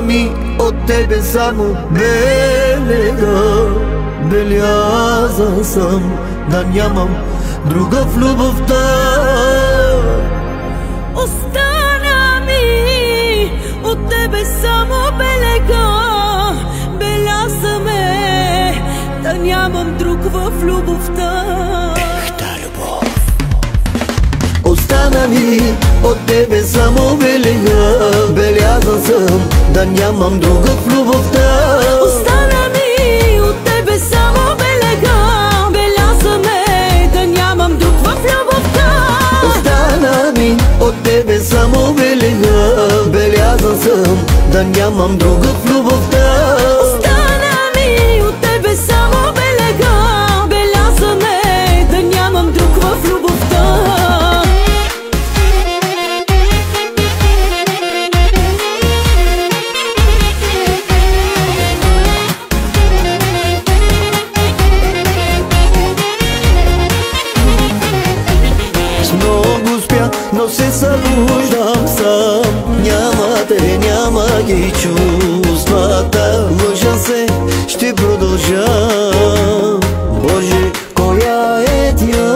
ми от тебе само белега. Белязан съм да нямам друга в любовта. Остана ми от тебе само белега. Беляза ме да нямам друг в любовта. Остана ми от тебе само белега. Белязан съм да нямам друга в любовта. Остана ми от тебе само белега. Беляза ме да нямам друг в любовта. Остана ми от тебе само белега. Белязан съм да нямам друга в любовта. Остана ми от тебе само белега. Беляза ме да нямам друг в любовта. Много спя, но се събуждам сам. Няма те, няма ги чувствата. Лъжа се, ще продължа. Боже, коя е тя?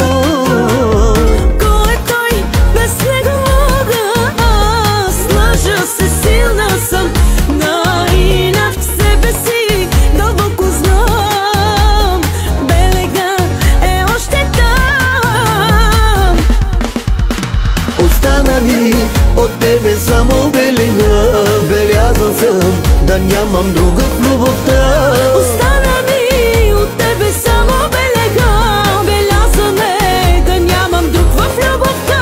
Кой е той? Без него мога аз. Лъжа се, силна съм. Наинат в себе си дълбоко знам. Белега е още там. Остана ми от тебе само белега. Белязан съм да нямам друга в любовта. Остана ми от тебе само белега. Беляза ме да нямам друг в любовта.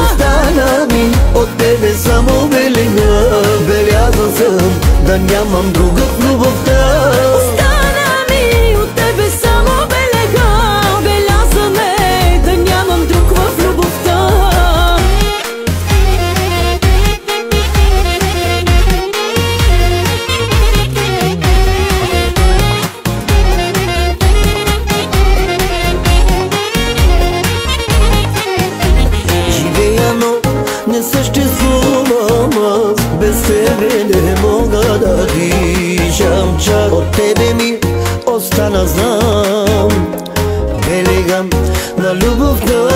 Остана ми от тебе само белега. Белязан съм да нямам друга в любовта. Остана ми от тебе само белега. Беляза ме да нямам друг в любовта. Живея, но не съществувам аз. Без тебе не мога да дишам. Чак от тебе ми остана знам. Белега на любовта.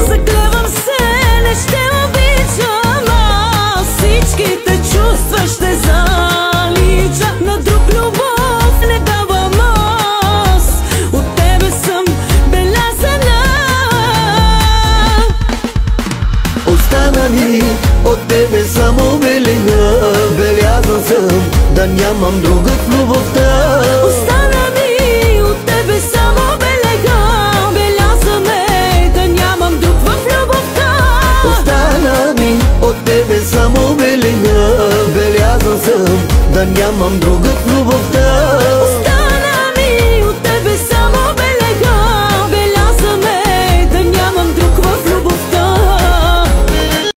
Заклевам се, не ще обичам аз. Всичките чувства ще залича. На друг любов не давам аз. От тебе съм белязана. Остана ми от тебе само белега. Белязан съм да нямам друга в любовта. Остана ми от тебе само белега. Беляза ме да нямам друг в любовта. Остана ми от тебе само белега. Белязан съм да нямам друга в любовта.